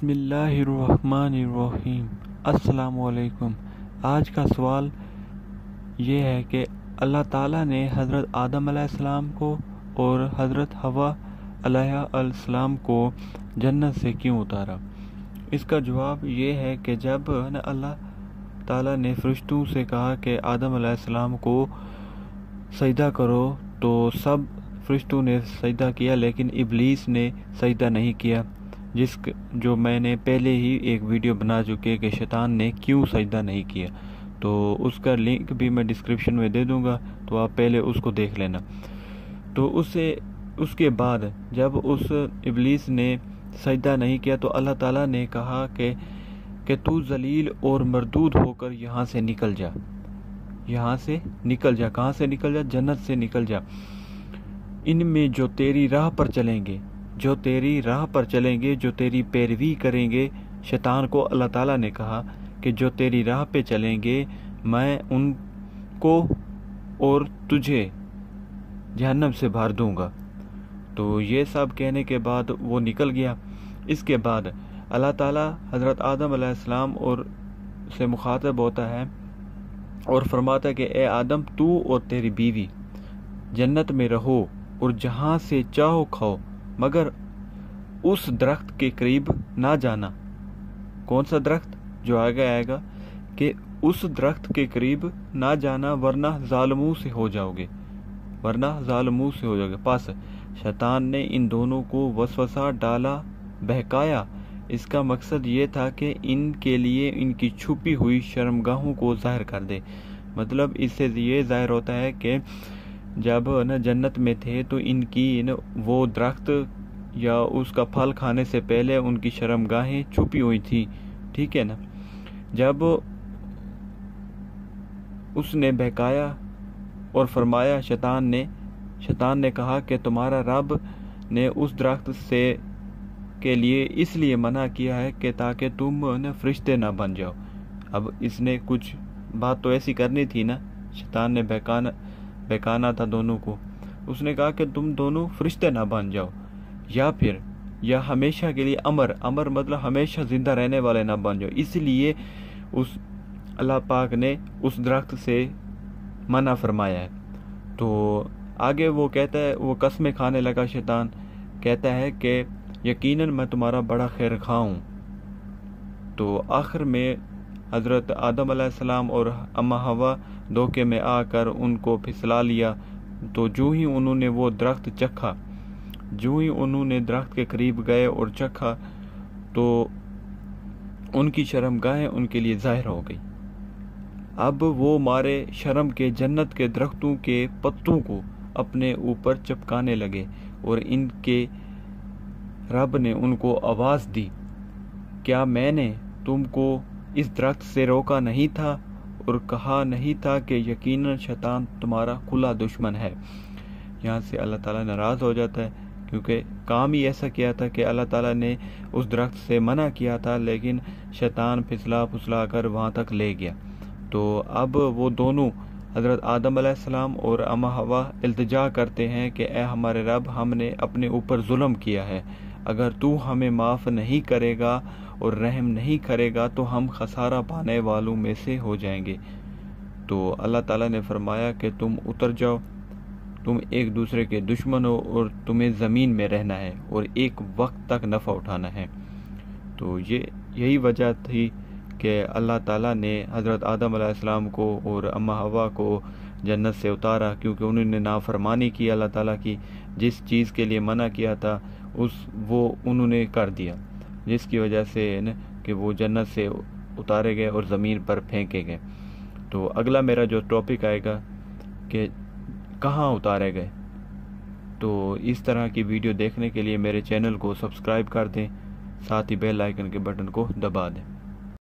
बिस्मिल्लाहिर्रहमानिर्रहीम। अस्सलाम वालेकुम। आज का सवाल ये है कि अल्लाह ताला ने हज़रत आदम अलैहिस्सलाम को और हज़रत हवा अलैहिस्सलाम को जन्नत से क्यों उतारा। इसका जवाब ये है कि जब अल्लाह ताला ने फरिश्तों से कहा कि आदम अलैहिस्सलाम को सजदा करो तो सब फरिश्तों ने सजदा किया, लेकिन इब्लीस ने सजदा नहीं किया, जो मैंने पहले ही एक वीडियो बना चुके कि शैतान ने क्यों सजदा नहीं किया। तो उसका लिंक भी मैं डिस्क्रिप्शन में दे दूंगा, तो आप पहले उसको देख लेना। तो उसके बाद जब उस इब्लीस ने सजदा नहीं किया तो अल्लाह ताला ने कहा कि तू जलील और मरदूद होकर यहाँ से निकल जा। कहाँ से निकल जा? जन्नत से निकल जा। इनमें जो तेरी राह पर चलेंगे, जो तेरी पैरवी करेंगे, शैतान को अल्लाह ताला ने कहा कि जो तेरी राह पे चलेंगे मैं उनको और तुझे जहन्नम से भर दूंगा। तो ये सब कहने के बाद वो निकल गया। इसके बाद अल्लाह ताला हज़रत आदम अलैहिस्सलाम और से मुखातब होता है और फरमाता है कि ए आदम, तू और तेरी बीवी जन्नत में रहो और जहाँ से चाहो खाओ, मगर उस दरख्त के करीब ना जाना। कौन सा दरख्त? जो आगे आएगा कि उस दरख्त के करीब ना जाना वरना जालिमों से हो जाओगे। बस शैतान ने इन दोनों को वसवसा डाला, बहकाया। इसका मकसद ये था कि इनके लिए इनकी छुपी हुई शर्मगाहों को जाहिर कर दे। मतलब इससे ये जाहिर होता है कि जब जन्नत में थे तो इनकी वो दरख्त या उसका फल खाने से पहले उनकी शर्मगाहें छुपी हुई थी, ठीक है ना। जब उसने बहकाया और फरमाया, शैतान ने कहा कि तुम्हारा रब ने उस दरख्त से के लिए इसलिए मना किया है कि ताकि तुम फरिश्ते ना बन जाओ। अब इसने कुछ बात तो ऐसी करनी थी ना, शैतान ने बहकाना था दोनों को। उसने कहा कि तुम दोनों फरिश्ते ना बन जाओ, या हमेशा के लिए अमर मतलब हमेशा जिंदा रहने वाले ना बन जाओ। इसलिए उस अल्लाह पाक ने उस दरख्त से मना फरमाया है। तो आगे वो कहता है, वो कसमें खाने लगा। शैतान कहता है कि यकीनन मैं तुम्हारा बड़ा खैर खा हूँ। तो आखिर में हज़रत आदम अलैहिस्सलाम और अम्मा हवा धोखे में आकर उनको फिसला लिया। तो जो ही उन्होंने वो दरख्त चखा, जो ही उन्होंने दरख्त के करीब गए और चखा, तो उनकी शर्मगाहें उनके लिए जाहिर हो गई। अब वो मारे शर्म के जन्नत के दरख्तों के पत्तों को अपने ऊपर चिपकाने लगे और इनके रब ने उनको आवाज़ दी, क्या मैंने तुमको इस दरख्त से रोका नहीं था और कहा नहीं था कि यकीनन शैतान तुम्हारा खुला दुश्मन है। यहाँ से अल्लाह ताला नाराज़ हो जाता है, क्योंकि काम ही ऐसा किया था कि अल्लाह ताला ने उस दरख्त से मना किया था, लेकिन शैतान फिसला फुसला कर वहाँ तक ले गया। तो अब वो दोनों हज़रत आदम अलैहिस्सलाम और अम्मा हवा इल्तिजा करते हैं कि ए हमारे रब, हमने अपने ऊपर जुल्म किया है। अगर तू हमें माफ़ नहीं करेगा और रहम नहीं करेगा तो हम खसारा पाने वालों में से हो जाएंगे। तो अल्लाह ताला ने फरमाया कि तुम उतर जाओ, तुम एक दूसरे के दुश्मन हो और तुम्हें ज़मीन में रहना है और एक वक्त तक नफ़ा उठाना है। तो यही वजह थी कि अल्लाह ताला ने हज़रत आदम अलैहिस्सलाम को और अम्मा हवा को जन्नत से उतारा, क्योंकि उन्होंने नाफरमानी की अल्लाह ताला की। जिस चीज़ के लिए मना किया था वो उन्होंने कर दिया, जिसकी वजह से कि वो जन्नत से उतारे गए और ज़मीन पर फेंके गए। तो अगला मेरा जो टॉपिक आएगा कि कहाँ उतारे गए। तो इस तरह की वीडियो देखने के लिए मेरे चैनल को सब्सक्राइब कर दें, साथ ही बेल आइकन के बटन को दबा दें।